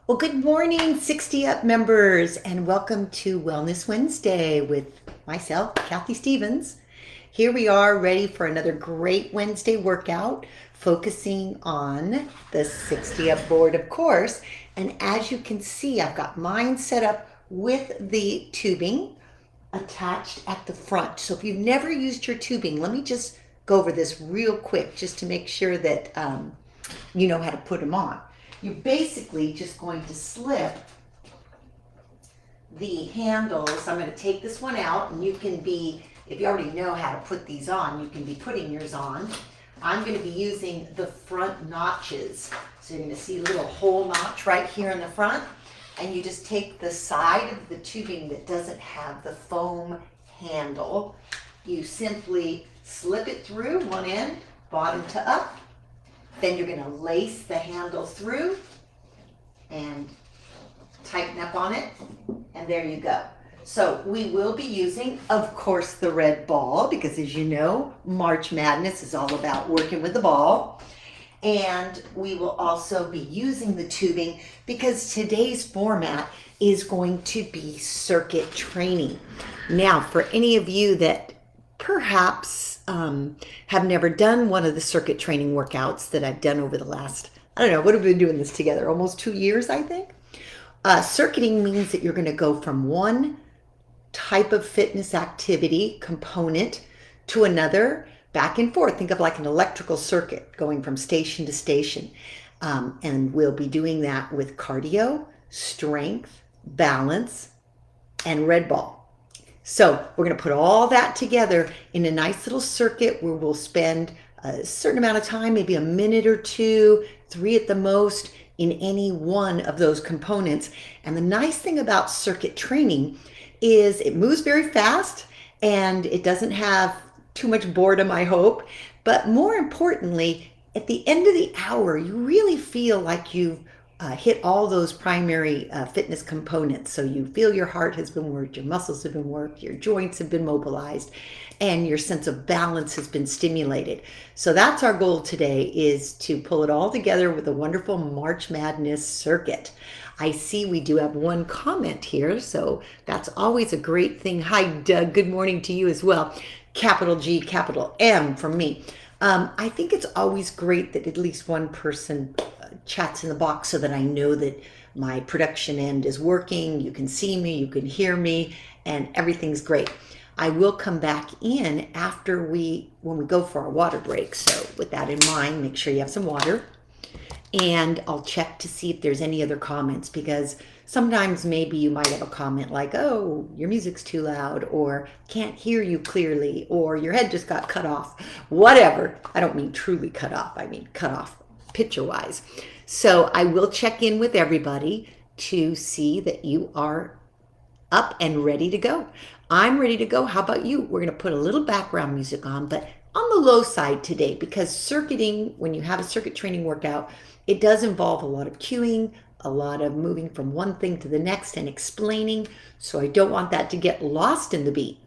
Well, good morning, 60 Up members, and welcome to Wellness Wednesday with myself, Kathy Stevens. Here we are ready for another great Wednesday workout, focusing on the 60 Up board, of course. And as you can see, I've got mine set up with the tubing attached at the front. So if you've never used your tubing, let me just go over this real quick just to make sure that you know how to put them on. You're basically just going to slip the handles. I'm going to take this one out, and you can be, if you already know how to put these on, you can be putting yours on. I'm going to be using the front notches. So you're going to see a little hole notch right here in the front, and you just take the side of the tubing that doesn't have the foam handle. You simply slip it through one end, bottom to up. Then you're going to lace the handle through and tighten up on it, and there you go. So we will be using, of course, the red ball, because as you know, March Madness is all about working with the ball. And we will also be using the tubing because today's format is going to be circuit training. Now, for any of you that perhaps have never done one of the circuit training workouts that I've done over the last, I don't know, what have we been doing this together? Almost 2 years, I think. Circuiting means that you're going to go from one type of fitness activity component to another, back and forth. Think of like an electrical circuit going from station to station. And we'll be doing that with cardio, strength, balance, and red ball. So we're going to put all that together in a nice little circuit where we'll spend a certain amount of time, maybe a minute or two, 3 at the most, in any one of those components. And the nice thing about circuit training is it moves very fast and it doesn't have too much boredom, I hope. But more importantly, at the end of the hour, you really feel like you've hit all those primary fitness components. So you feel your heart has been worked, your muscles have been worked, your joints have been mobilized, and your sense of balance has been stimulated. So that's our goal today, is to pull it all together with a wonderful March Madness circuit. I see we do have one comment here, so that's always a great thing. Hi, Doug. Good morning to you as well. Capital G, capital M from me. I think it's always great that at least one person chats in the box so that I know that my production end is working. You can see me, you can hear me, and everything's great. I will come back in after when we go for our water break. So with that in mind, make sure you have some water. And I'll check to see if there's any other comments, because sometimes maybe you might have a comment like, oh, your music's too loud, or can't hear you clearly, or your head just got cut off, whatever. I don't mean truly cut off. I mean cut off picture-wise. So I will check in with everybody to see that you are up and ready to go. I'm ready to go. How about you? We're going to put a little background music on, but on the low side today, because circuiting, when you have a circuit training workout, it does involve a lot of cueing, a lot of moving from one thing to the next and explaining. So I don't want that to get lost in the beat.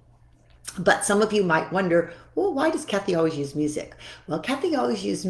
But some of you might wonder, well, why does Kathy always use music? Well, Kathy always uses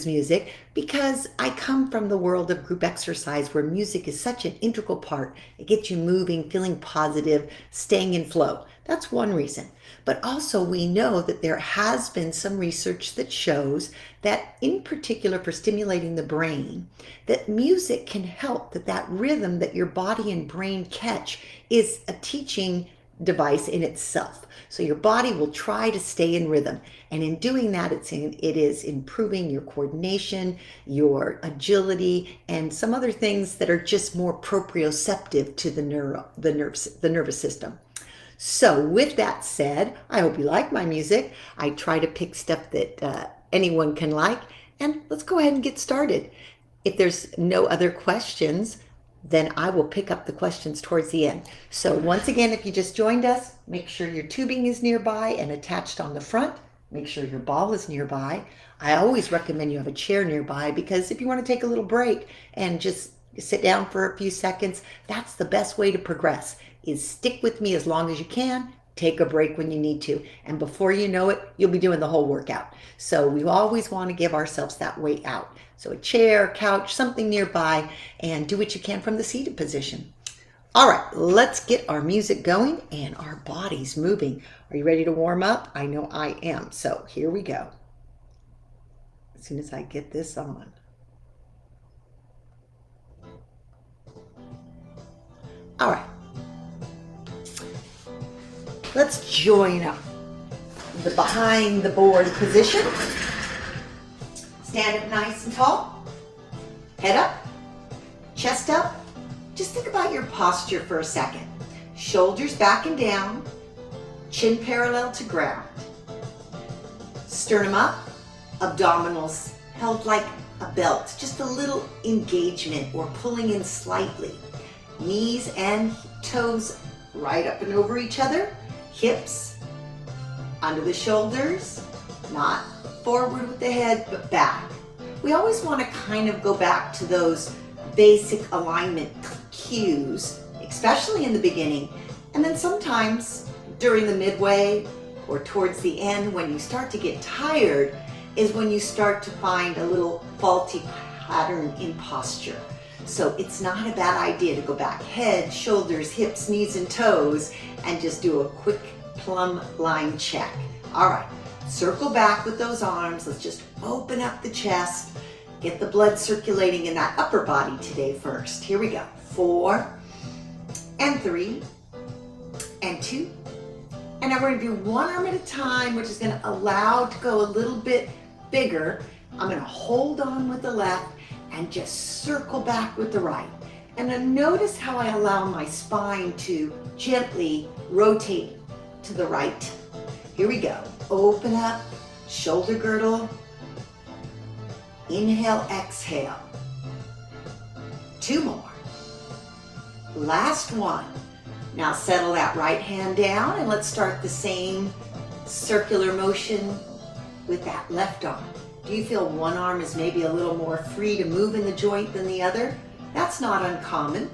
music because I come from the world of group exercise, where music is such an integral part. It gets you moving, feeling positive, staying in flow. That's one reason. But also we know that there has been some research that shows that, in particular for stimulating the brain, that music can help, that rhythm that your body and brain catch is a teaching device in itself. So your body will try to stay in rhythm. And in doing that, it is improving your coordination, your agility, and some other things that are just more proprioceptive to the nervous system. So with that said, I hope you like my music. I try to pick stuff that anyone can like. And let's go ahead and get started. If there's no other questions, then I will pick up the questions towards the end. So once again, if you just joined us, make sure your tubing is nearby and attached on the front. Make sure your ball is nearby. I always recommend you have a chair nearby, because if you want to take a little break and just sit down for a few seconds, that's the best way to progress, is stick with me as long as you can, take a break when you need to, and before you know it, you'll be doing the whole workout. So we always want to give ourselves that way out. So a chair, couch, something nearby, and do what you can from the seated position. All right, let's get our music going and our bodies moving. Are you ready to warm up? I know I am. So here we go. As soon as I get this on. All right. Let's join up the behind the board position. Stand up nice and tall. Head up, chest up. Just think about your posture for a second. Shoulders back and down, chin parallel to ground. Sternum up, abdominals held like a belt, just a little engagement or pulling in slightly. Knees and toes right up and over each other. Hips under the shoulders, not forward with the head, but back. We always want to kind of go back to those basic alignment cues, especially in the beginning. And then sometimes during the midway or towards the end, when you start to get tired, is when you start to find a little faulty pattern in posture. So it's not a bad idea to go back, head, shoulders, hips, knees, and toes, and just do a quick plumb line check. All right, circle back with those arms. Let's just open up the chest, get the blood circulating in that upper body today first. Here we go. 4 and 3 and 2. And now we're gonna do one arm at a time, which is gonna allow to go a little bit bigger. I'm gonna hold on with the left and just circle back with the right. And then notice how I allow my spine to gently rotate to the right. Here we go. Open up, shoulder girdle. Inhale, exhale. 2 more. Last one. Now settle that right hand down and let's start the same circular motion with that left arm. Do you feel one arm is maybe a little more free to move in the joint than the other? That's not uncommon.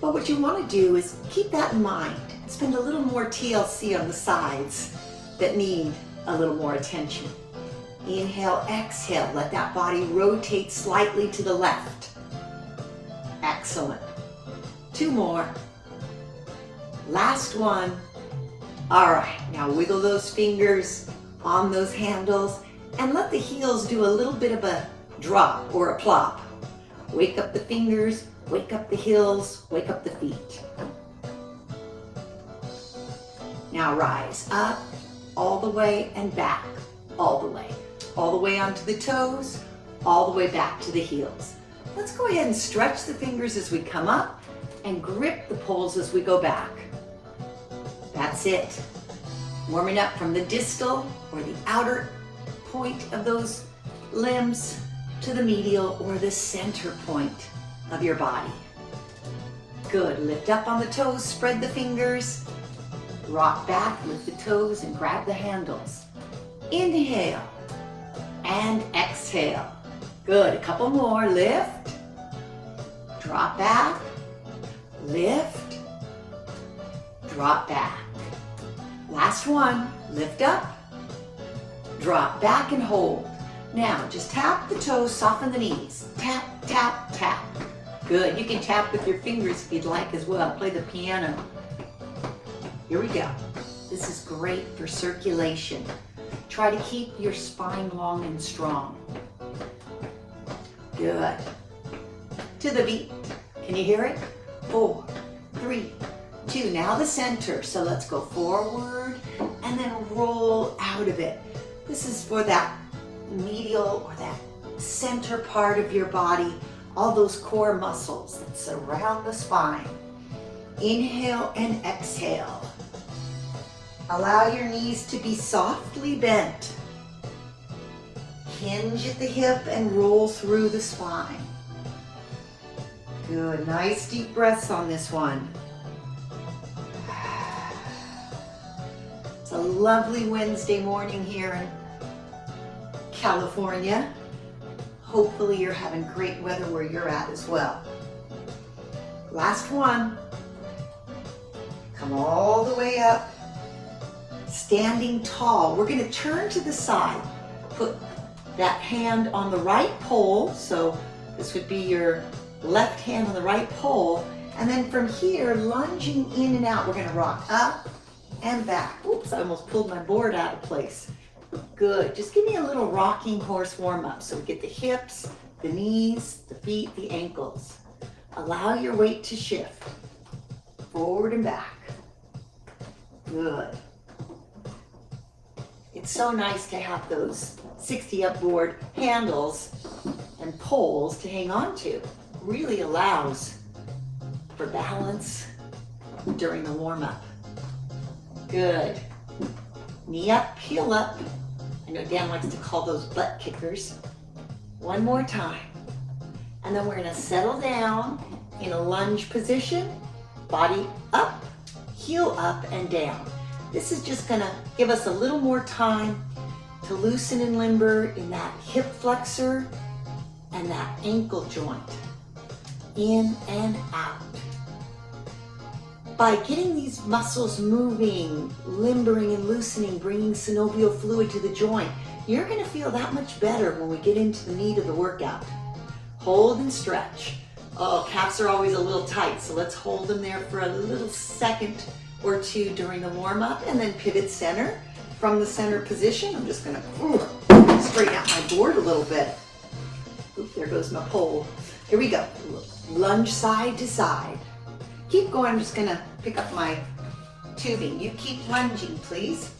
But what you want to do is keep that in mind. Spend a little more TLC on the sides that need a little more attention. Inhale, exhale. Let that body rotate slightly to the left. Excellent. 2 more. Last one. All right, now wiggle those fingers on those handles and let the heels do a little bit of a drop or a plop. Wake up the fingers, wake up the heels, wake up the feet. Now rise up, all the way and back, all the way. All the way onto the toes, all the way back to the heels. Let's go ahead and stretch the fingers as we come up and grip the poles as we go back. That's it. Warming up from the distal or the outer point of those limbs to the medial or the center point of your body. Good. Lift up on the toes, spread the fingers, rock back, lift the toes and grab the handles. Inhale and exhale. Good. A couple more. Lift, drop back, lift, drop back. Last one. Lift up, drop back and hold. Now just tap the toes, soften the knees. Tap, tap, tap. Good. You can tap with your fingers if you'd like as well. Play the piano. Here we go. This is great for circulation. Try to keep your spine long and strong. Good. To the beat. Can you hear it? 4, 3, 2. Now the center. So let's go forward and then roll out of it. This is for that medial or that center part of your body, all those core muscles that surround the spine. Inhale and exhale. Allow your knees to be softly bent. Hinge at the hip and roll through the spine. Good. Nice deep breaths on this one. It's a lovely Wednesday morning here in California. Hopefully you're having great weather where you're at as well. Last one. Come all the way up. Standing tall. We're going to turn to the side. Put that hand on the right pole. So this would be your left hand on the right pole. And then from here, lunging in and out, we're gonna rock up and back. Oops, I almost pulled my board out of place. Good, just give me a little rocking horse warm up. So we get the hips, the knees, the feet, the ankles. Allow your weight to shift, forward and back. Good. It's so nice to have those 60 up board handles and poles to hang on to. Really allows for balance during the warm up. Good. Knee up, heel up. I know Dan likes to call those butt kickers. One more time. And then we're gonna settle down in a lunge position, body up, heel up and down. This is just gonna give us a little more time to loosen and limber in that hip flexor and that ankle joint. In and out. By getting these muscles moving, limbering and loosening, bringing synovial fluid to the joint, you're gonna feel that much better when we get into the meat of the workout. Hold and stretch. Oh, calves are always a little tight, so let's hold them there for a little second or two during the warm-up, and then pivot center. From the center position, I'm just gonna straighten out my board a little bit. Oop, there goes my pole. Here we go. Lunge side to side. Keep going, I'm just gonna pick up my tubing. You keep lunging, please.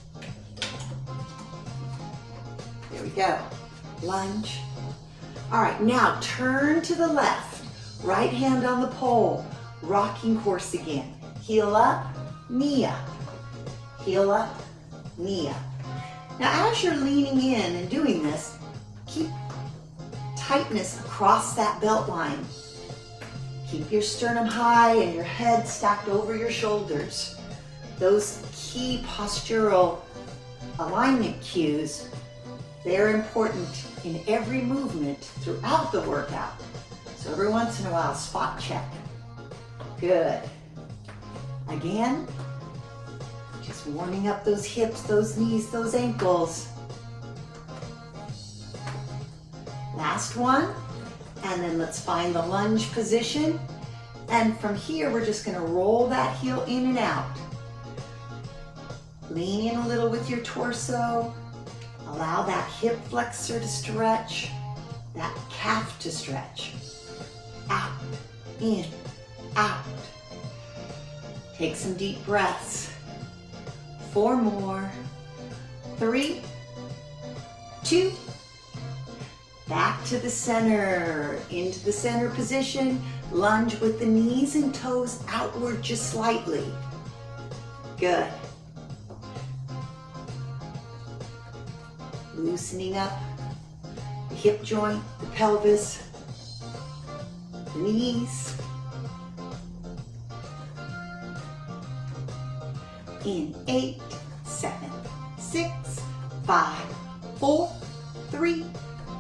There we go. Lunge. All right, now turn to the left. Right hand on the pole. Rocking horse again. Heel up, knee up. Heel up, knee up. Now as you're leaning in and doing this, keep tightness across that belt line. Keep your sternum high and your head stacked over your shoulders. Those key postural alignment cues, they're important in every movement throughout the workout. So every once in a while, spot check. Good. Again, just warming up those hips, those knees, those ankles. Last one. And then let's find the lunge position. And from here, we're just gonna roll that heel in and out. Lean in a little with your torso. Allow that hip flexor to stretch, that calf to stretch. Out, in, out. Take some deep breaths. 4 more. 3, 2, back to the center, into the center position. Lunge with the knees and toes outward just slightly. Good. Loosening up the hip joint, the pelvis, the knees. In 8, 7, 6, 5, 4, 3,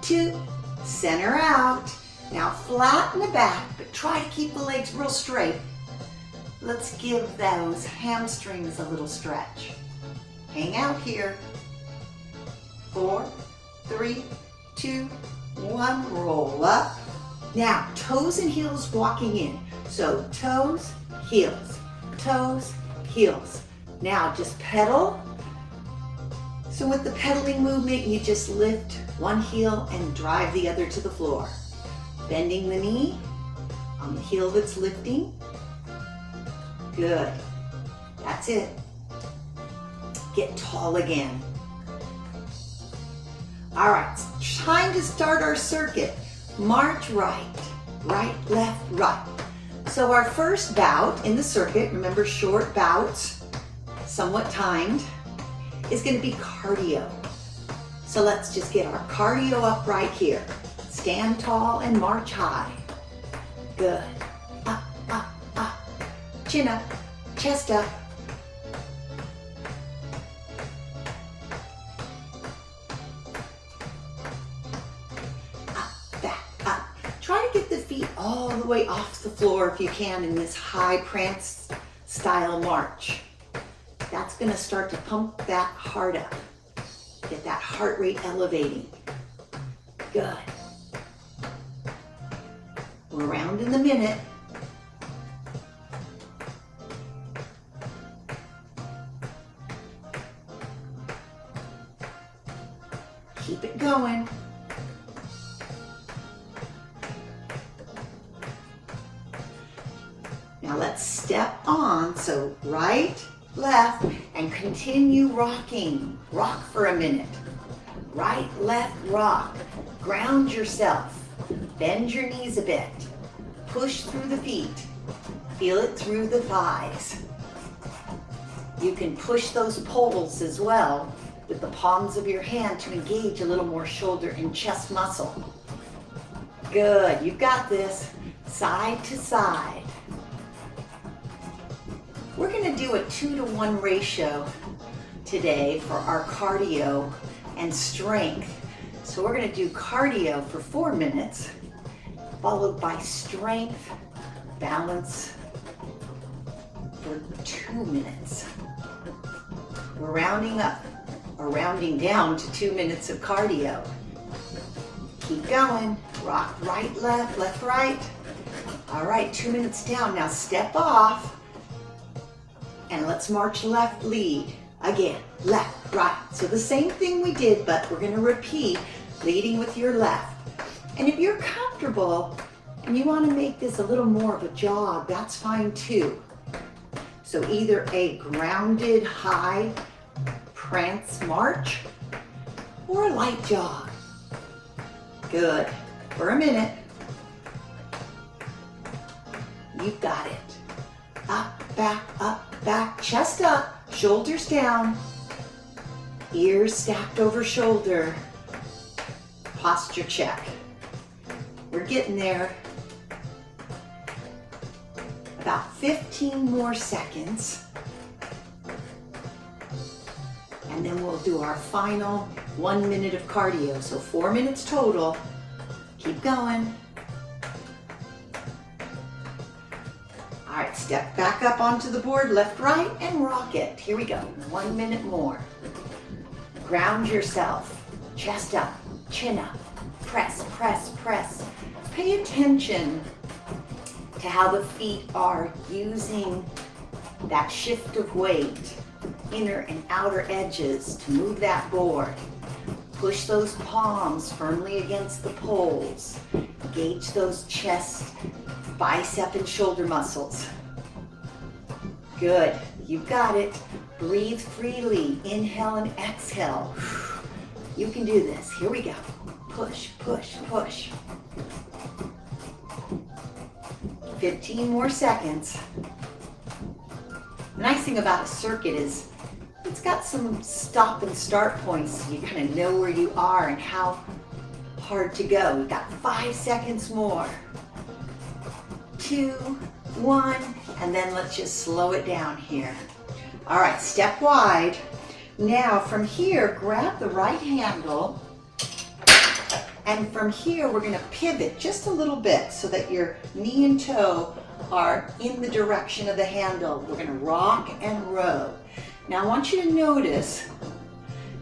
2, center out. Now flatten the back, but try to keep the legs real straight. Let's give those hamstrings a little stretch. Hang out here. 4, 3, 2, 1, roll up. Now, toes and heels walking in. So toes, heels, toes, heels. Now just pedal. So with the pedaling movement, you just lift one heel and drive the other to the floor. Bending the knee on the heel that's lifting. Good. That's it. Get tall again. All right, it's time to start our circuit. March right, right, left, right. So our first bout in the circuit, remember short bouts, somewhat timed, is going to be cardio. So let's just get our cardio up right here. Stand tall and march high. Good. Up, up, up. Chin up, chest up. Up, back, up. Try to get the feet all the way off the floor if you can in this high prance style march. That's going to start to pump that heart up. Get that heart rate elevating. Good. We're around in the minute. Keep it going. Now let's step on, so right, left, and continue rocking. Rock for a minute. Right, left, rock. Ground yourself. Bend your knees a bit. Push through the feet. Feel it through the thighs. You can push those poles as well with the palms of your hand to engage a little more shoulder and chest muscle. Good, you've got this. Side to side. We're going to do a 2-to-1 ratio today for our cardio and strength. So we're going to do cardio for 4 minutes, followed by strength, balance for 2 minutes. We're rounding up or rounding down to 2 minutes of cardio. Keep going. Rock right, left, right. All right, 2 minutes down. Now step off and let's march left lead. Again, left, right. So the same thing we did, but we're going to repeat leading with your left. And if you're comfortable and you want to make this a little more of a jog, that's fine too. So either a grounded high prance march or a light jog. Good. For a minute. You've got it. Up, back, chest up, shoulders down, ears stacked over shoulder, posture check. We're getting there. About 15 more seconds. And then we'll do our final 1 minute of cardio. So 4 minutes total. Keep going. All right, step back up onto the board, left, right, and rock it. Here we go, 1 minute more. Ground yourself, chest up, chin up, press, press, press. Pay attention to how the feet are using that shift of weight, inner and outer edges to move that board. Push those palms firmly against the poles. Engage those chest, bicep, and shoulder muscles. Good. You've got it. Breathe freely. Inhale and exhale. You can do this. Here we go. Push, push, push. 15 more seconds. The nice thing about a circuit is it's got some stop and start points, so you kind of know where you are and how hard to go. We've got 5 seconds more. 2, 1, and then let's just slow it down here. All right, step wide. Now from here, grab the right handle, and from here we're going to pivot just a little bit so that your knee and toe are in the direction of the handle. We're going to rock and row. Now I want you to notice,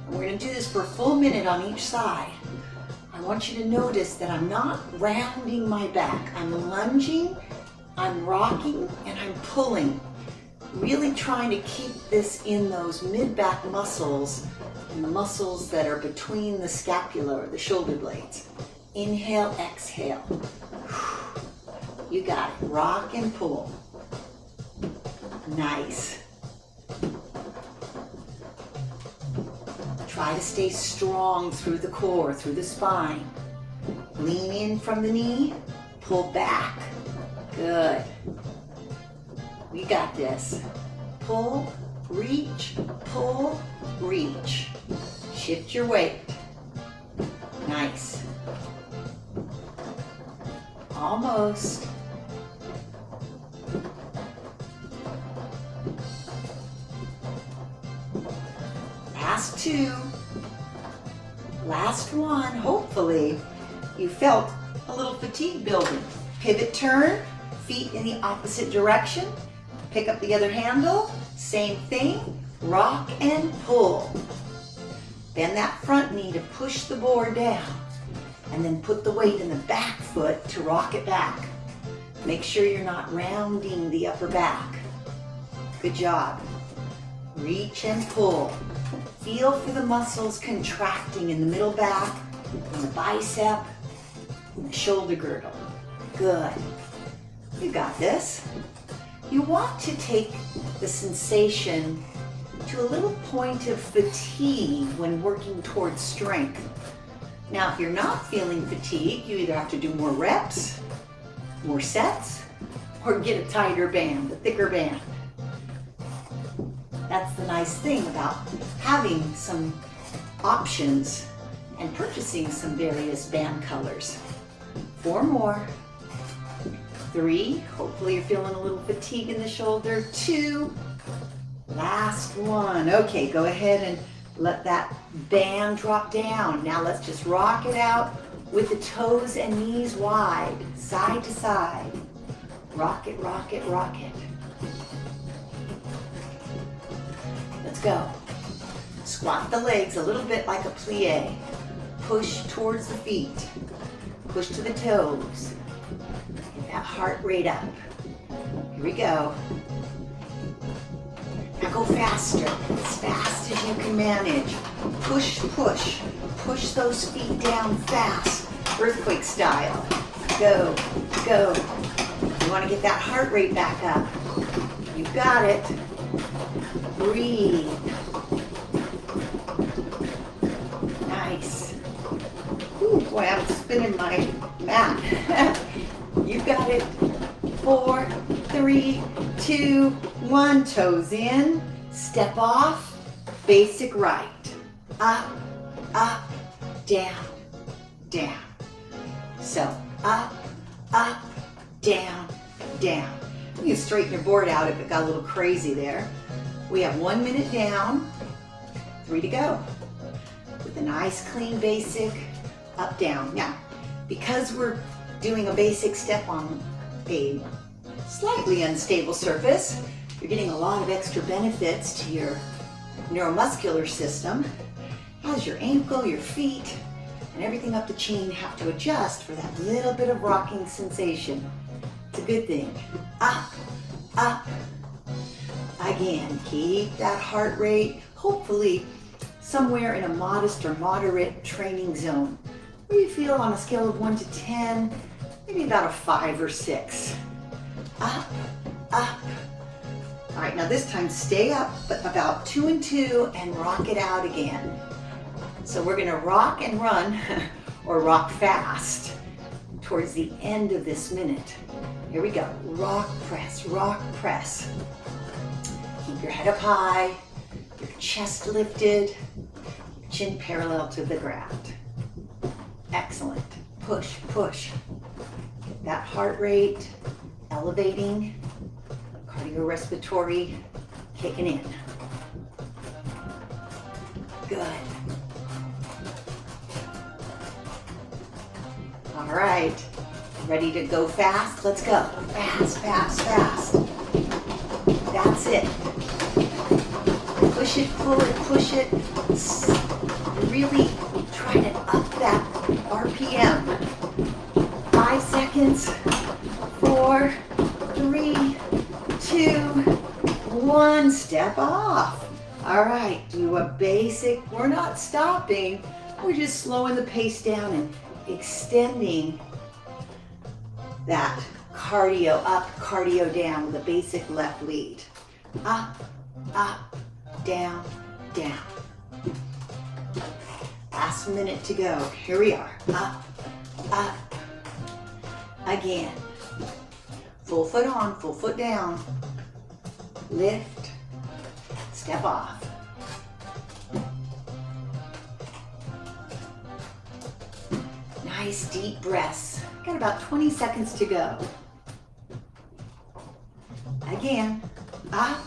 and we're going to do this for a full minute on each side. I want you to notice that I'm not rounding my back. I'm lunging, I'm rocking, and I'm pulling. Really trying to keep this in those mid-back muscles and the muscles that are between the scapula or the shoulder blades. Inhale, exhale. You got it. Rock and pull. Nice. Try to stay strong through the core, through the spine. Lean in from the knee, pull back. Good. We got this. Pull, reach, pull, reach. Shift your weight. Nice. Almost. Last 2. Last 1. Hopefully you felt a little fatigue building. Pivot turn, feet in the opposite direction. Pick up the other handle, same thing, rock and pull. Bend that front knee to push the board down. and then put the weight in the back foot to rock it back. Make sure you're not rounding the upper back. Good job. Reach and pull. Feel for the muscles contracting in the middle back, in the bicep, in the shoulder girdle. Good. You got this. You want to take the sensation to a little point of fatigue when working towards strength. Now, if you're not feeling fatigue, you either have to do more reps, more sets, or get a tighter band, a thicker band. That's the nice thing about having some options and purchasing some various band colors. 4 more. 3, hopefully you're feeling a little fatigue in the shoulder. 2, last one. Okay, go ahead and let that band drop down. Now let's just rock it out with the toes and knees wide, side to side. Rock it, rock it, rock it. Let's go. Squat the legs a little bit like a plie. Push towards the feet. Push to the toes. Get that heart rate up. Here we go. Now go faster, as fast as you can manage. Push, push. Push those feet down fast, earthquake style. Go, go. You want to get that heart rate back up. You got it. Breathe. Nice. Ooh, boy, I'm spinning my mat. You got it. 4, 3, 2, 1. Toes in. Step off. Basic right. Up, up, down, down. So up, up, down, down. You can straighten your board out if it got a little crazy there. We have 1 minute down, 3 to go. With a nice clean basic up, down. Now, because we're doing a basic step on a slightly unstable surface, you're getting a lot of extra benefits to your neuromuscular system as your ankle, your feet, and everything up the chain have to adjust for that little bit of rocking sensation. It's a good thing. Up, up. Again, keep that heart rate, hopefully somewhere in a modest or moderate training zone, where you feel on a scale of 1 to 10, maybe about a 5 or 6. Up, up. All right, now this time stay up, but about 2 and 2, and rock it out again. So we're gonna rock and run, or rock fast, towards the end of this minute. Here we go, rock, press, rock, press. Keep your head up high, your chest lifted, chin parallel to the ground. Excellent, push, push. Get that heart rate elevating, cardiorespiratory kicking in. Good. All right, ready to go fast? Let's go. Fast, fast, fast. That's it. Push it, pull it, push it. Really try to up that RPM. 5 seconds. 4, 3, 2, 1. Step off. All right, do a basic. We're not stopping. We're just slowing the pace down and extending that cardio up, cardio down with a basic left lead. Up, up, down, down. Last minute to go. Here we are. Up, up. Again. Full foot on, full foot down. Lift. Step off. Nice deep breaths. Got about 20 seconds to go. Again, up.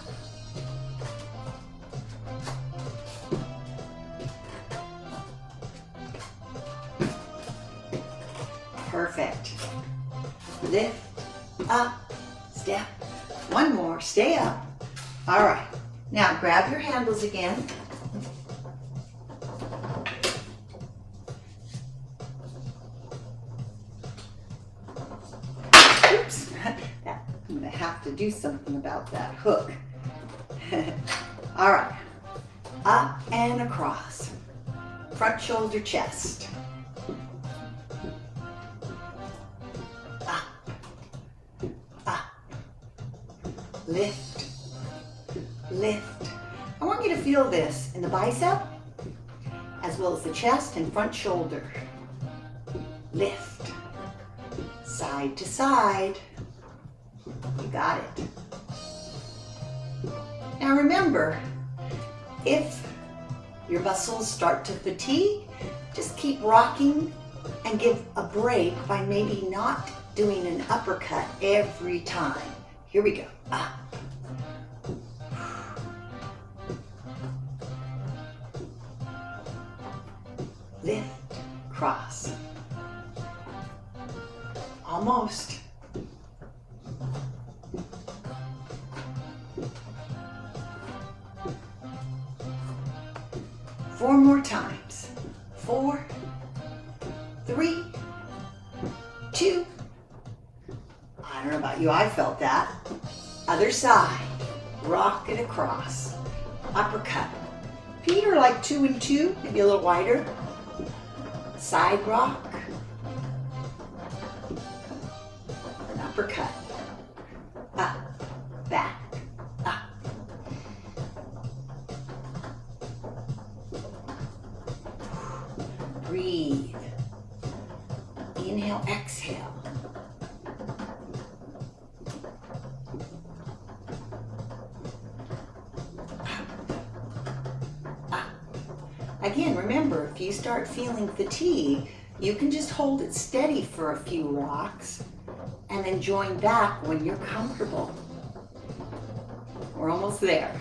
Perfect. Lift, up, step. One more, stay up. All right, now grab your handles again. gonna have to do something about that hook. All right, up and across. Front shoulder, chest. Up, up, lift, lift. I want you to feel this in the bicep, as well as the chest and front shoulder. Lift, side to side. You got it. Now remember, if your muscles start to fatigue, just keep rocking and give a break by maybe not doing an uppercut every time. Here we go. Up. Lift, cross. Almost. Four more times. 4, 3, 2. I don't know about you, I felt that. Other side. Rock it across. Uppercut. Feet are like 2 and 2, maybe a little wider. Side rock. An uppercut. Up, back, up. Breathe. Inhale, exhale. Again, remember, if you start feeling fatigue, you can just hold it steady for a few rocks and then join back when you're comfortable. We're almost there.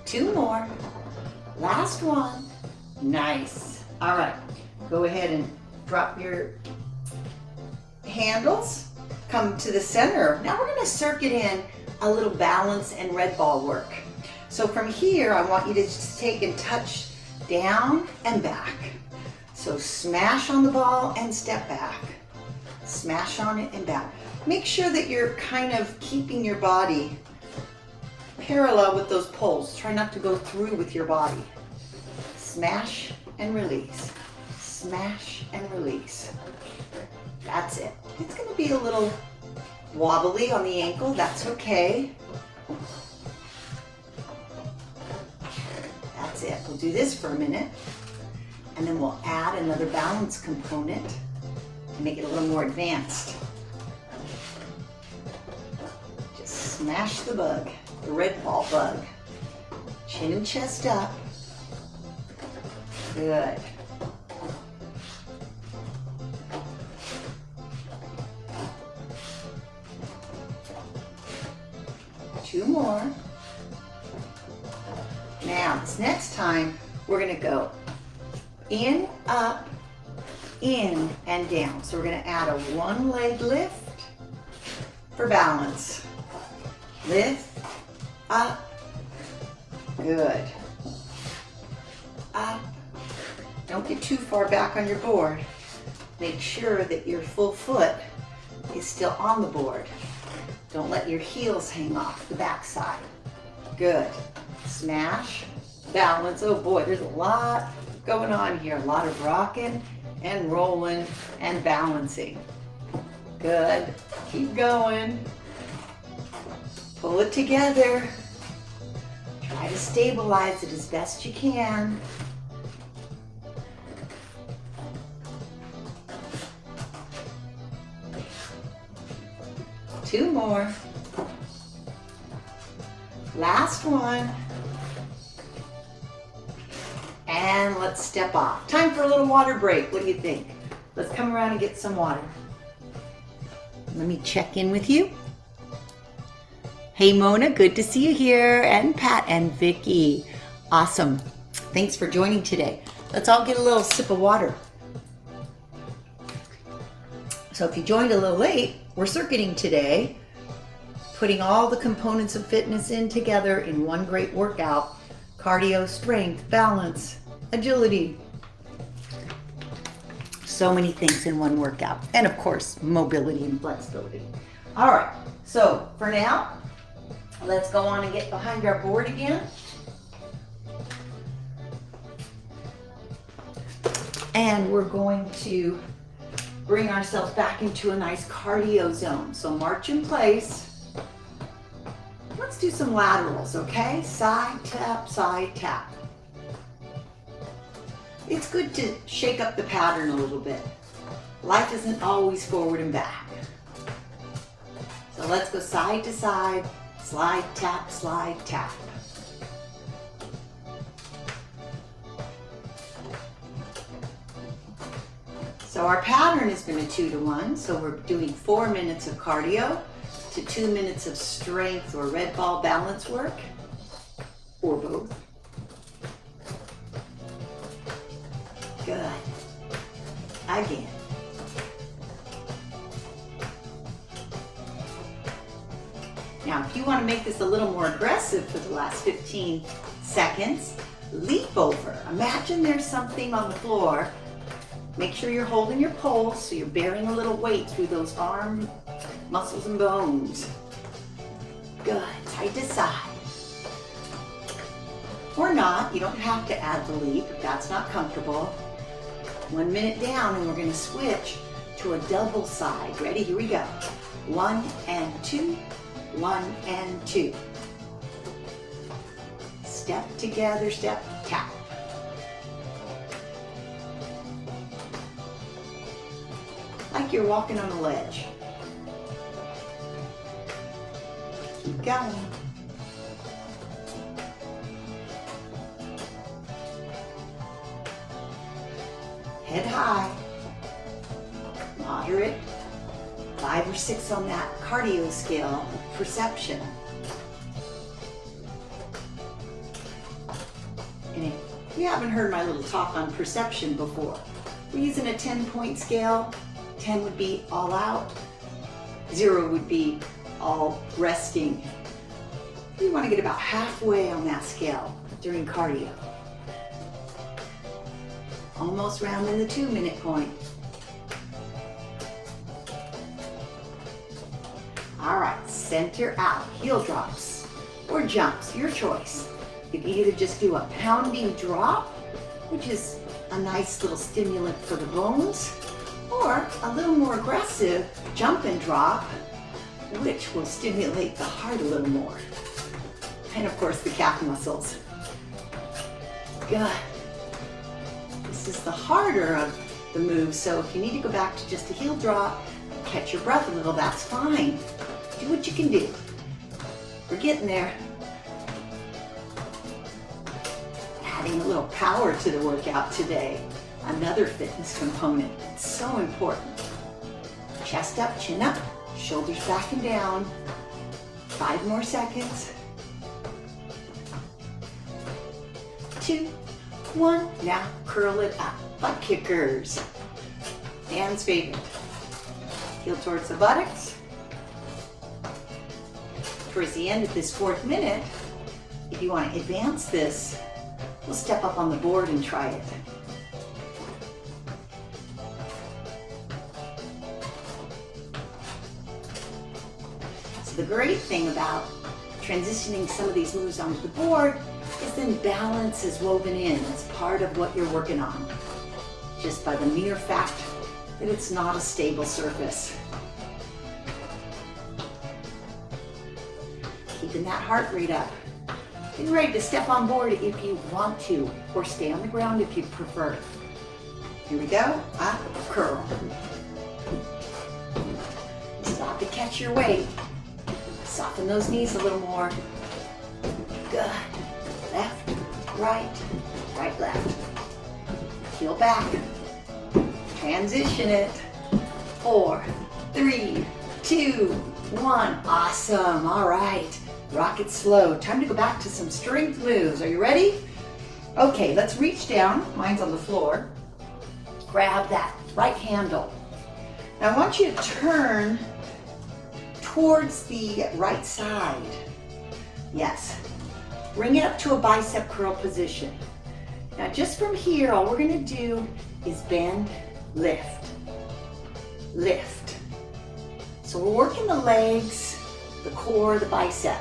Two more. Last one. Nice. All right. Go ahead and drop your handles. Come to the center. Now we're going to circuit in a little balance and red ball work. So from here, I want you to just take and touch down and back. So smash on the ball and step back. Smash on it and back. Make sure that you're kind of keeping your body parallel with those poles. Try not to go through with your body. Smash and release. Smash and release. That's it. It's going to be a little wobbly on the ankle. That's okay. That's it. We'll do this for a minute, and then we'll add another balance component and make it a little more advanced. Just smash the bug, the red ball bug. Chin and chest up. Good. Two more. Now, this next time, we're going to go in, up, in, and down. So we're going to add a one leg lift for balance. Lift, up, good. Up. Don't get too far back on your board. Make sure that your full foot is still on the board. Don't let your heels hang off the backside. Good. Smash, balance. Oh boy, there's a lot going on here. A lot of rocking and rolling and balancing. Good. Keep going. Pull it together. Try to stabilize it as best you can. Two more. Last one. And let's step off. Time for a little water break. What do you think? Let's come around and get some water. Let me check in with you. Hey Mona, good to see you here. And Pat and Vicky. Awesome. Thanks for joining today. Let's all get a little sip of water. So if you joined a little late, we're circuiting today, putting all the components of fitness in together in one great workout: cardio, strength, balance, agility. So many things in one workout. And of course, mobility and flexibility. All right, so for now, let's go on and get behind our board again. And we're going to bring ourselves back into a nice cardio zone. So march in place. Let's do some laterals, okay? Side tap, side tap. It's good to shake up the pattern a little bit. Life isn't always forward and back. So let's go side to side, slide, tap, slide, tap. So our pattern has been a 2-to-1, so we're doing 4 minutes of cardio to 2 minutes of strength or red ball balance work, or both. Good. Again. Now, if you want to make this a little more aggressive for the last 15 seconds, leap over. Imagine there's something on the floor. Make sure you're holding your pole so you're bearing a little weight through those arm muscles and bones. Good, side to side. Or not, you don't have to add the leap if that's not comfortable. 1 minute down and we're gonna switch to a double side. Ready, here we go. 1 and 2, 1 and 2. Step together, step, tap. Like you're walking on a ledge. Keep going. Head high. Moderate. 5 or 6 on that cardio scale, perception. And if you haven't heard my little talk on perception before, we're using a 10-point scale. 10 would be all out, 0 would be all resting. You want to get about halfway on that scale during cardio. Almost rounding the 2-minute point. All right, center out, heel drops or jumps, your choice. You can either just do a pounding drop, which is a nice little stimulant for the bones, or a little more aggressive jump and drop, which will stimulate the heart a little more. And of course the calf muscles. Good. This is the harder of the moves, so if you need to go back to just a heel drop, catch your breath a little, that's fine. Do what you can do. We're getting there. Adding a little power to the workout today. Another fitness component. It's so important. Chest up, chin up, shoulders back and down. 5 more seconds. 2, 1. Now curl it up. Butt kickers. Dan's favorite. Heel towards the buttocks. Towards the end of this 4th minute, if you want to advance this, we'll step up on the board and try it. So the great thing about transitioning some of these moves onto the board is then balance is woven in. It's part of what you're working on, just by the mere fact that it's not a stable surface. Keeping that heart rate up. Get ready to step on board if you want to, or stay on the ground if you prefer. Here we go. Up, curl. Stop to catch your weight. Soften those knees a little more. Good. Left, right, right, left. Heel back. Transition it. 4, 3, 2, 1. Awesome. All right. Rock it slow. Time to go back to some strength moves. Are you ready? Okay, let's reach down. Mine's on the floor. Grab that right handle. Now I want you to turn towards the right side. Yes. Bring it up to a bicep curl position. Now just from here, all we're gonna do is bend, lift, lift. So we're working the legs, the core, the bicep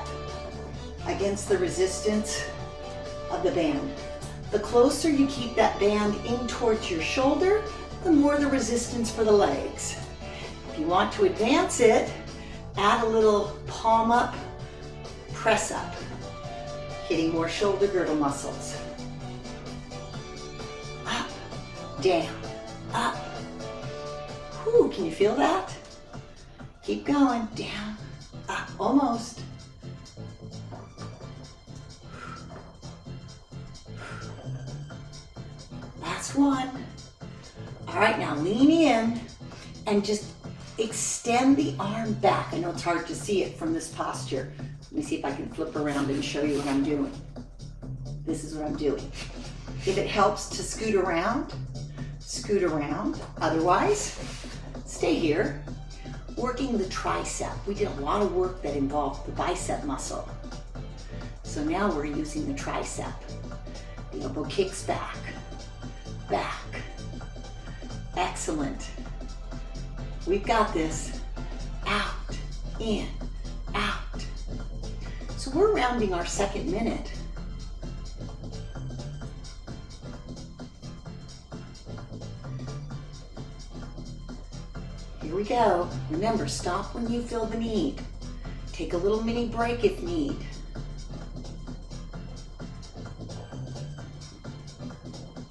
against the resistance of the band. The closer you keep that band in towards your shoulder, the more the resistance for the legs. If you want to advance it, add a little palm up, press up, hitting more shoulder girdle muscles. Up, down, up. Whew, can you feel that? Keep going, down, up, almost. Last one. All right, now lean in and just extend the arm back. I know it's hard to see it from this posture. Let me see if I can flip around and show you what I'm doing. This is what I'm doing. If it helps to scoot around, scoot around. Otherwise, stay here. Working the tricep. We did a lot of work that involved the bicep muscle. So now we're using the tricep. The elbow kicks back, back. Excellent. We've got this. Out, in, out. So we're rounding our second minute. Here we go. Remember, stop when you feel the need. Take a little mini break if need.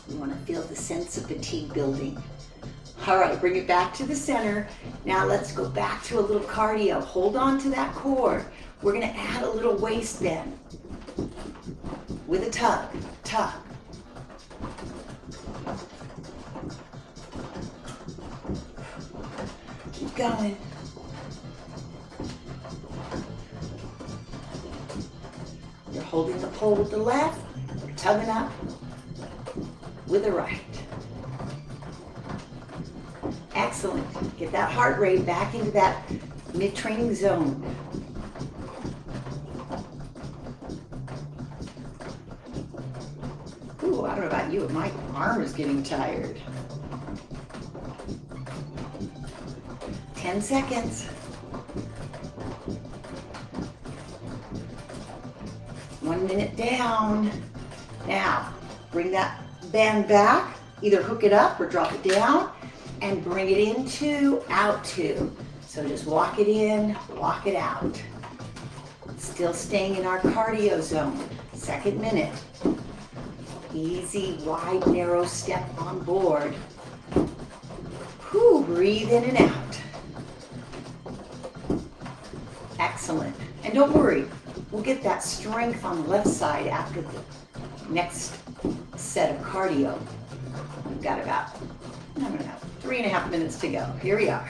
You want to feel the sense of fatigue building. All right, bring it back to the center. Now let's go back to a little cardio. Hold on to that core. We're going to add a little waist bend with a tug, tug. Keep going. You're holding the pole with the left, you're tugging up with the right. Excellent. Get that heart rate back into that mid-training zone. Ooh, I don't know about you, but my arm is getting tired. 10 seconds. 1 minute down. Now, bring that band back. Either hook it up or drop it down and bring it into out two. So just walk it in, walk it out. Still staying in our cardio zone. Second minute. Easy, wide, narrow step on board. Whew, breathe in and out. Excellent. And don't worry, we'll get that strength on the left side after the next set of cardio. We've got about, I don't know, 3.5 minutes to go. Here we are.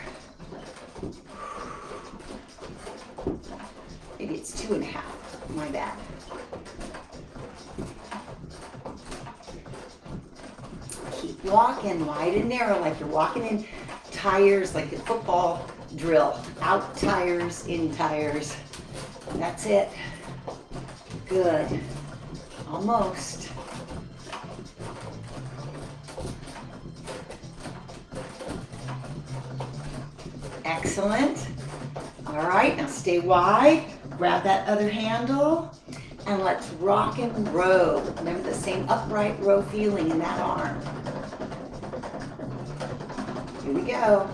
Maybe it's 2.5, my bad. Keep walking wide and narrow like you're walking in tires, like a football drill. Out tires, in tires. That's it. Good. Almost. Excellent. All right, now stay wide. Grab that other handle and let's rock and row. Remember the same upright row feeling in that arm. Here we go.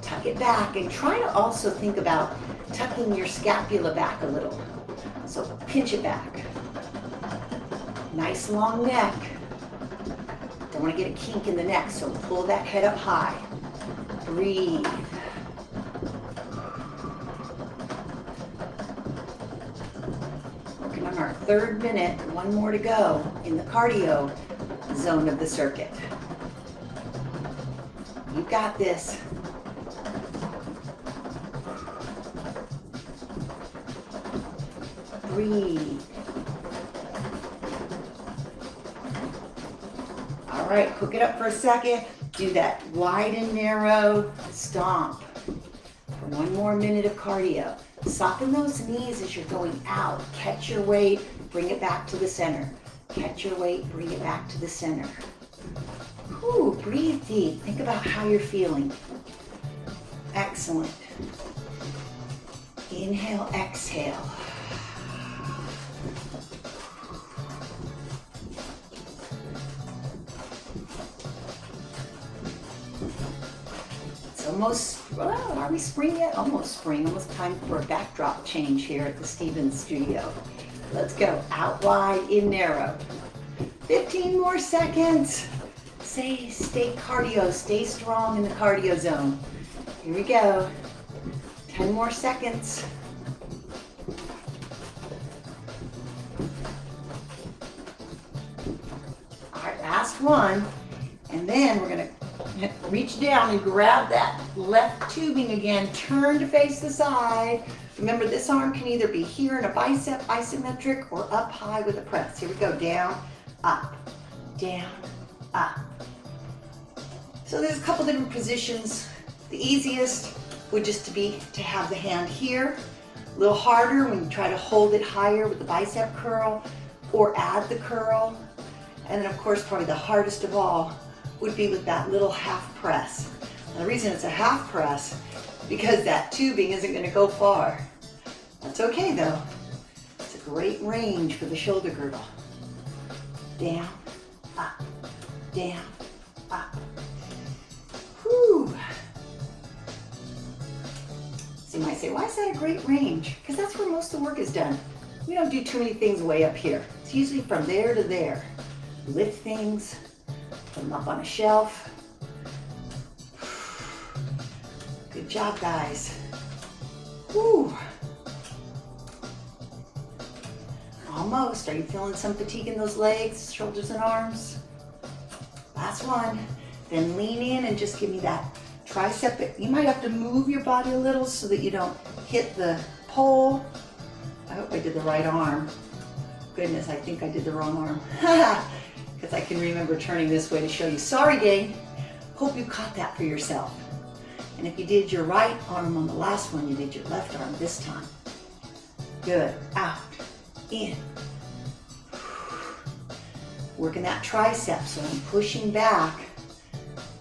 Tuck it back and try to also think about tucking your scapula back a little. So pinch it back. Nice long neck. Don't want to get a kink in the neck, so pull that head up high. Breathe. Working on our third minute, 1 more to go in the cardio zone of the circuit. You got this. Breathe. All right, hook it up for a second. Do that wide and narrow stomp for 1 more minute of cardio. Soften those knees as you're going out. Catch your weight, bring it back to the center. Catch your weight, bring it back to the center. Whew, breathe deep. Think about how you're feeling. Excellent. Inhale, exhale. It's almost, well, are we spring yet? Almost spring, almost time for a backdrop change here at the Stevens studio. Let's go, out wide, in narrow. 15 more seconds. Stay cardio, stay strong in the cardio zone. Here we go. 10 more seconds. All right, last one. And then we're gonna reach down and grab that left tubing again. Turn to face the side. Remember, this arm can either be here in a bicep isometric or up high with a press. Here we go, down, up, down, up. So there's a couple different positions. The easiest would just be to have the hand here. A little harder when you try to hold it higher with the bicep curl or add the curl. And then of course, probably the hardest of all would be with that little half press. And the reason it's a half press, because that tubing isn't gonna go far. That's okay though. It's a great range for the shoulder girdle. Down, up, down, up. Whew. So you might say, why is that a great range? Because that's where most of the work is done. We don't do too many things way up here. It's usually from there to there. Lift things, put them up on a shelf. Good job, guys. Whew. Almost. Are you feeling some fatigue in those legs, shoulders, and arms? Last one. Then lean in and just give me that tricep. You might have to move your body a little so that you don't hit the pole. I hope I did the right arm. Goodness, I think I did the wrong arm. Because I can remember turning this way to show you. Sorry, gang. Hope you caught that for yourself. And if you did your right arm on the last one, you did your left arm this time. Good. Out. In. Working that tricep, so I'm pushing back,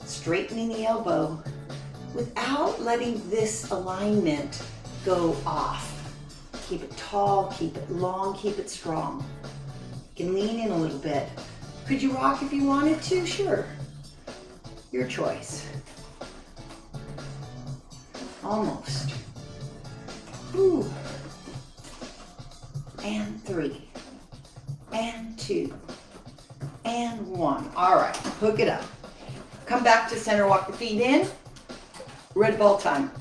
straightening the elbow without letting this alignment go off. Keep it tall, keep it long, keep it strong. You can lean in a little bit. Could you rock if you wanted to? Sure. Your choice. Almost. Whew. And 3. And 2. And 1. All right, hook it up. Come back to center, walk the feet in. Red ball time.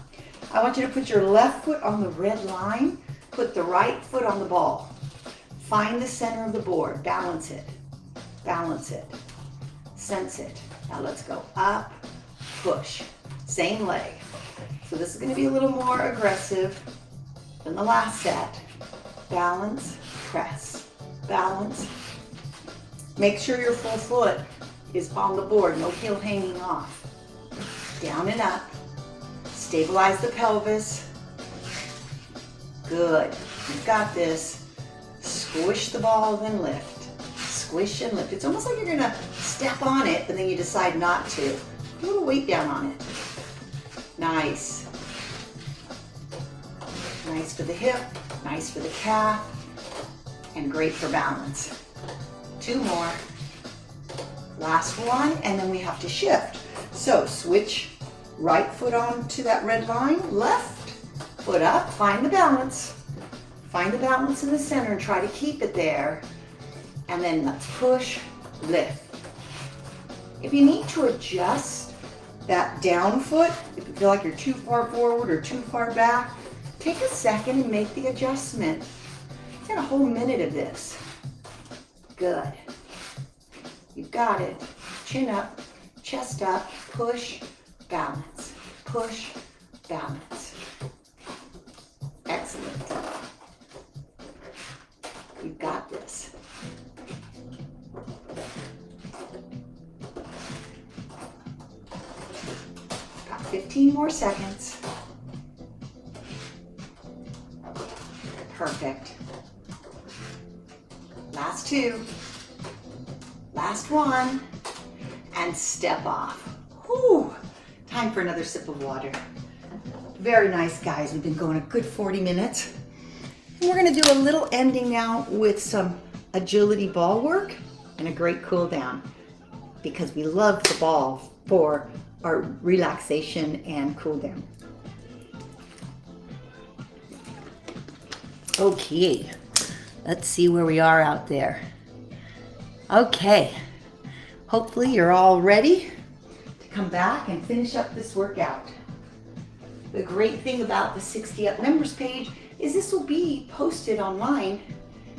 I want you to put your left foot on the red line, put the right foot on the ball. Find the center of the board, balance it, sense it. Now let's go up, push, same leg. So this is gonna be a little more aggressive than the last set. Balance, press, balance. Make sure your full foot is on the board, no heel hanging off. Down and up. Stabilize the pelvis. Good. You've got this. Squish the ball, then lift. Squish and lift. It's almost like you're gonna step on it, but then you decide not to. Put a little weight down on it. Nice. Nice for the hip, nice for the calf, and great for balance. 2 more. Last one, and then we have to shift. So switch right foot on to that red line, left foot up, find the balance. Find the balance in the center and try to keep it there. And then let's push, lift. If you need to adjust that down foot, if you feel like you're too far forward or too far back, take a second and make the adjustment. Get a whole minute of this. Good. You've got it. Chin up, chest up, push, balance, push, balance. Excellent. You've got this. About 15 more seconds. Perfect. Last 2. Last one. And step off. Whew. Time for another sip of water. Very nice, guys. We've been going a good 40 minutes. And we're gonna do a little ending now with some agility ball work and a great cool down, because we love the ball for our relaxation and cool down. Okay, let's see where we are out there. Okay, hopefully you're all ready to come back and finish up this workout. The great thing about the 60 Up members page is this will be posted online,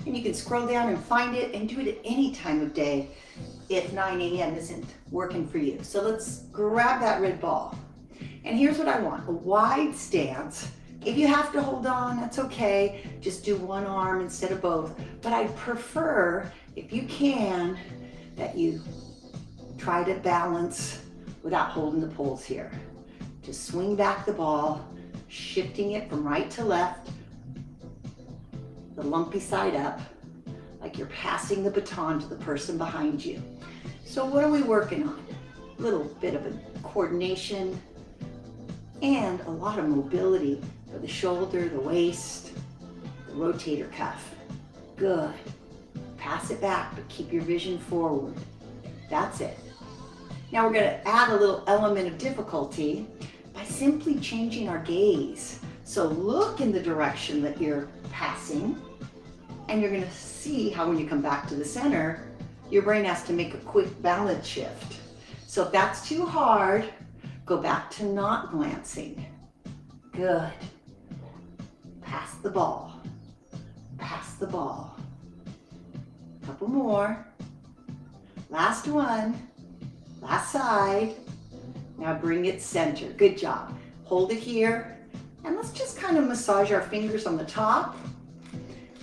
and you can scroll down and find it and do it at any time of day if 9 a.m. isn't working for you. So let's grab that red ball. And here's what I want, a wide stance. If you have to hold on, that's okay. Just do one arm instead of both. But I prefer, if you can, that you try to balance without holding the poles here. Just swing back the ball, shifting it from right to left, the lumpy side up, like you're passing the baton to the person behind you. So what are we working on? A little bit of a coordination and a lot of mobility for the shoulder, the waist, the rotator cuff. Good. Pass it back, but keep your vision forward. That's it. Now we're gonna add a little element of difficulty by simply changing our gaze. So look in the direction that you're passing, and you're gonna see how when you come back to the center, your brain has to make a quick balance shift. So if that's too hard, go back to not glancing. Good. Pass the ball. Pass the ball. Couple more. Last one. Last side. Now bring it center. Good job. Hold it here. And let's just kind of massage our fingers on the top.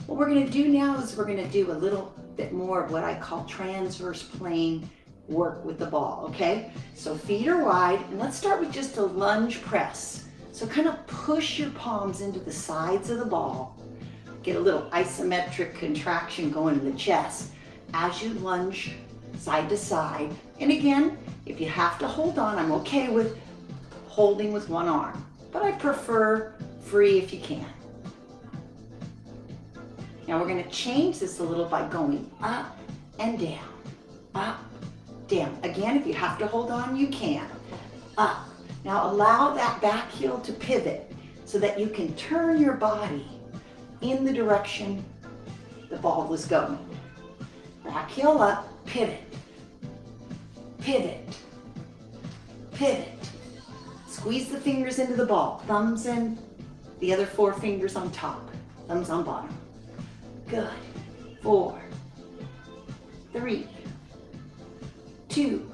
What we're going to do now is we're going to do a little bit more of what I call transverse plane work with the ball, okay? So feet are wide, and let's start with just a lunge press. So kind of push your palms into the sides of the ball. Get a little isometric contraction going in the chest as you lunge side to side. And again, if you have to hold on, I'm okay with holding with one arm, but I prefer free if you can. Now we're going to change this a little by going up and down, up, down. Again, if you have to hold on, you can. Up. Now allow that back heel to pivot so that you can turn your body in the direction the ball was going. Back heel up, pivot, pivot, pivot. Squeeze the fingers into the ball, thumbs in, the other 4 fingers on top, thumbs on bottom. Good. 4, 3, 2,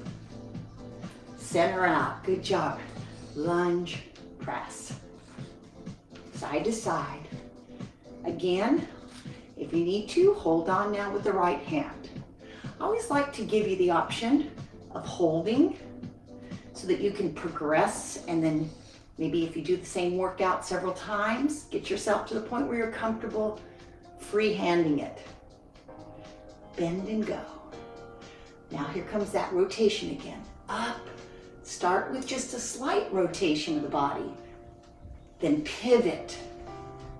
center out. Good job. Lunge press. Side to side. Again, if you need to, hold on now with the right hand. I always like to give you the option of holding so that you can progress, and then maybe if you do the same workout several times, get yourself to the point where you're comfortable free-handing it. Bend and go. Now here comes that rotation again. Up. Start with just a slight rotation of the body. Then pivot.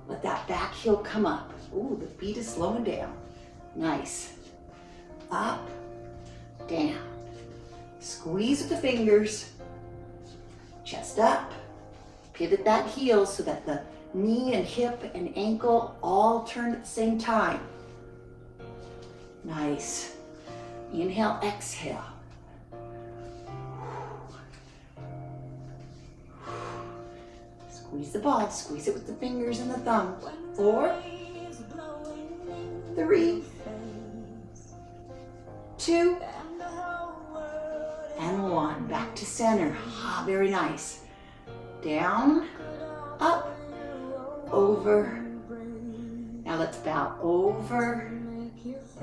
Let that back heel come up. Ooh, the beat is slowing down. Nice. Up, down. Squeeze with the fingers. Chest up. Pivot that heel so that the knee and hip and ankle all turn at the same time. Nice. Inhale, exhale. Squeeze the ball, squeeze it with the fingers and the thumb. 4, 3, 2, and 1. Back to center. Ah, very nice. Down, up, over. Now let's bow over,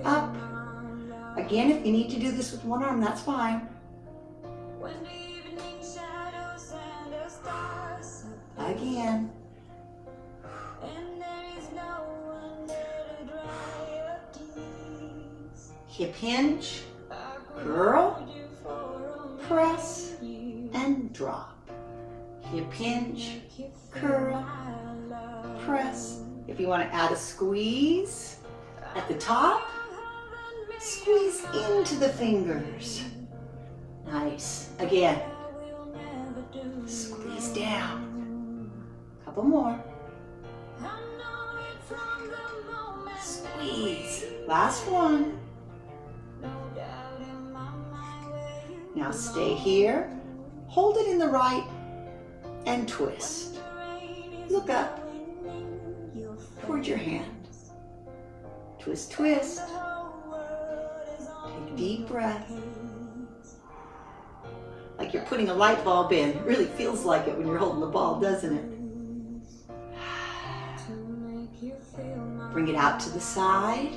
up. Again, if you need to do this with one arm, that's fine. Again. Hip hinge. Curl, press, and drop. Hip hinge, curl, press. If you want to add a squeeze at the top, squeeze into the fingers. Nice. Again, squeeze down. Couple more. Squeeze. Last one. Now stay here. Hold it in the right and twist. Look up towards your hand. Twist, twist. Take a deep breath. Like you're putting a light bulb in. It really feels like it when you're holding the ball, doesn't it? Bring it out to the side.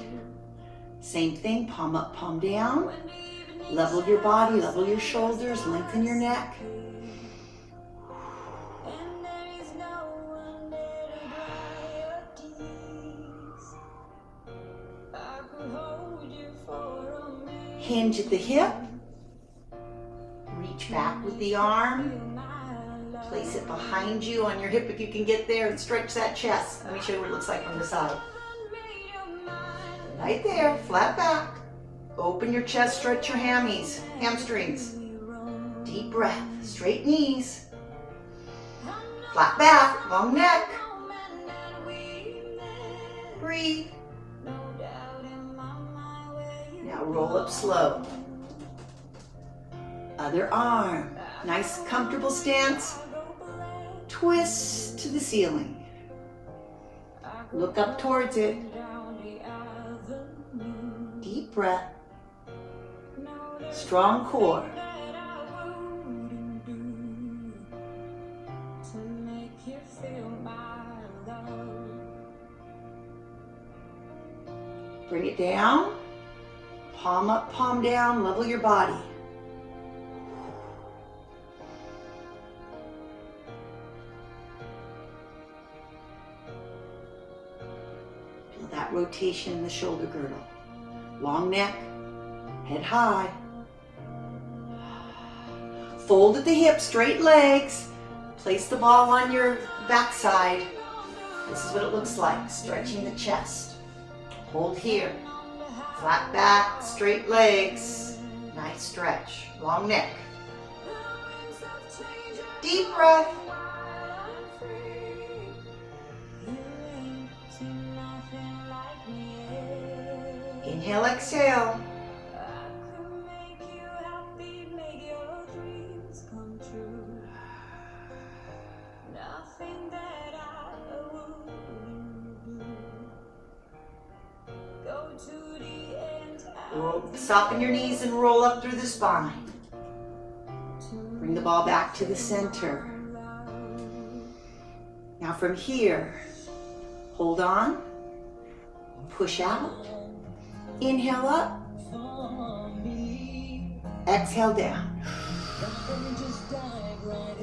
Same thing, palm up, palm down. Level your body, level your shoulders, lengthen your neck. Hinge at the hip. Reach back with the arm. Place it behind you on your hip if you can get there, and stretch that chest. Let me show you what it looks like from the side. Right there, flat back. Open your chest, stretch your hamstrings. Deep breath, straight knees. Flat back, long neck. Breathe. Now roll up slow. Other arm. Nice comfortable stance. Twist to the ceiling. Look up towards it. Deep breath. Strong core. Bring it down. Palm up, palm down. Level your body. Feel that rotation in the shoulder girdle. Long neck, head high. Fold at the hips, straight legs. Place the ball on your backside. This is what it looks like, stretching the chest. Hold here. Flat back, straight legs. Nice stretch. Long neck. Deep breath. Inhale, exhale. Soften your knees and roll up through the spine. Bring the ball back to the center. Now from here, hold on, push out, inhale up, exhale down.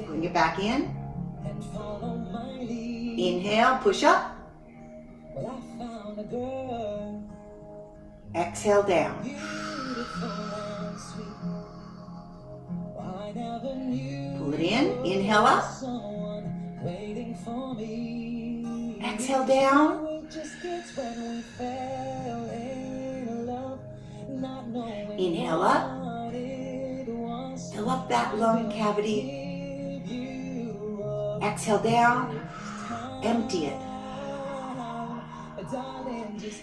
Bring it back in. Inhale, push up. Exhale down. Pull it in. Inhale up. Exhale down. Inhale up. Fill up that lung cavity. Exhale down. Empty it.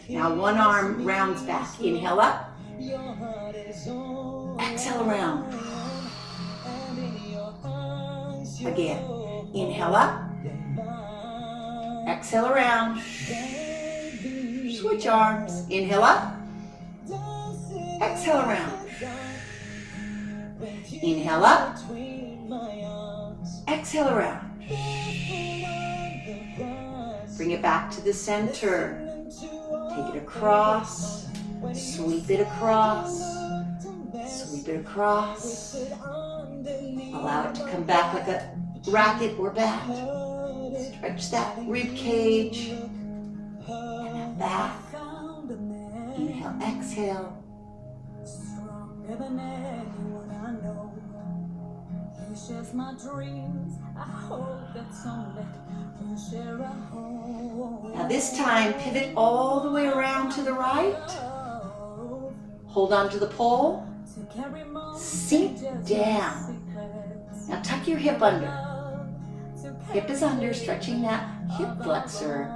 Now one arm rounds back. Inhale up. Exhale around. Again. Inhale up. Exhale around. Switch arms. Inhale up. Exhale around. Inhale up. Exhale around. Bring it back to the center. Take it across. Sweep it across. Sweep it across. Allow it to come back like a racket or bat. Stretch that rib cage. And then back. Inhale, exhale. than anyone I know. He shares my dreams. I hope that someday we'll share a home. Now this time, pivot all the way around to the right. Hold on to the pole. Sink down. Now tuck your hip under. Hip is under, stretching that hip flexor.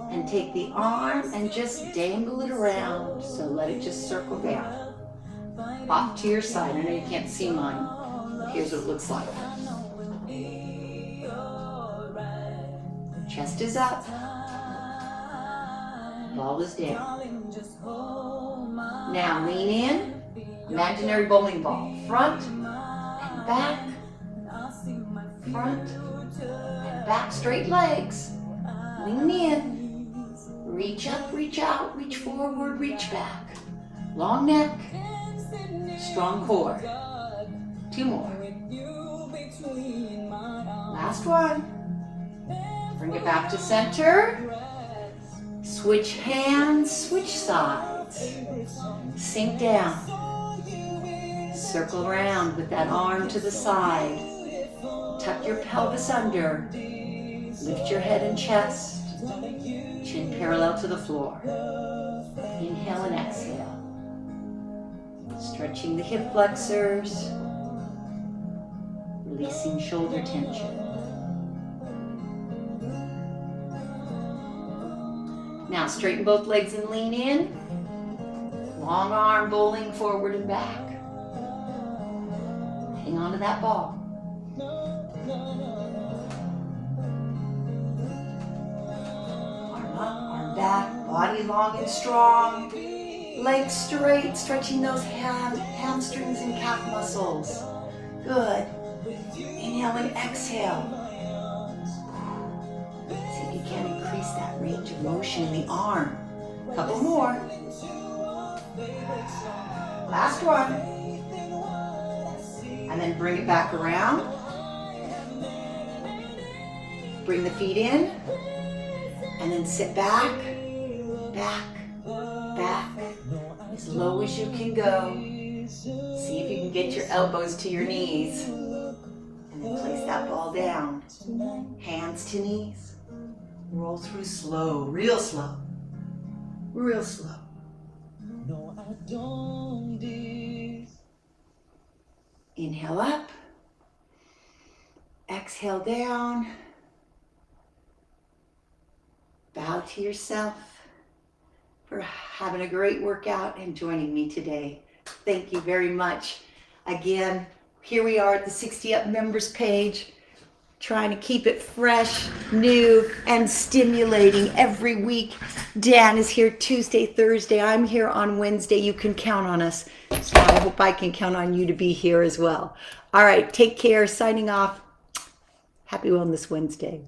And take the arm and just dangle it around. So let it just circle down. Off to your side. I know you can't see mine. Here's what it looks like. Chest is up. Ball is down. Now lean in. Imaginary bowling ball. Front and back. Front and back. Straight legs. Lean in. Reach up, reach out, reach forward, reach back. Long neck. Strong core. 2 more. Last one. Bring it back to center. Switch hands, switch sides. Sink down. Circle around with that arm to the side. Tuck your pelvis under. Lift your head and chest. Chin parallel to the floor. Inhale and exhale. Stretching the hip flexors. Releasing shoulder tension. Now straighten both legs and lean in. Long arm bowling forward and back. Hang on to that ball. Arm up, arm back, body long and strong. Legs straight, stretching those hamstrings and calf muscles. Good. Inhale and exhale. See if you can increase that range of motion in the arm. Couple more. Last one. And then bring it back around. Bring the feet in. And then sit back, back, back. As low as you can go. See if you can get your elbows to your knees. And then place that ball down. Hands to knees. Roll through slow, real slow. Real slow. No, I don't. Inhale up. Exhale down. Bow to yourself for having a great workout and joining me today. Thank you very much. Again, here we are at the 60 Up members page, trying to keep it fresh, new, and stimulating every week. Dan is here Tuesday, Thursday. I'm here on Wednesday. You can count on us. So I hope I can count on you to be here as well. All right, take care. Signing off. Happy Wellness Wednesday.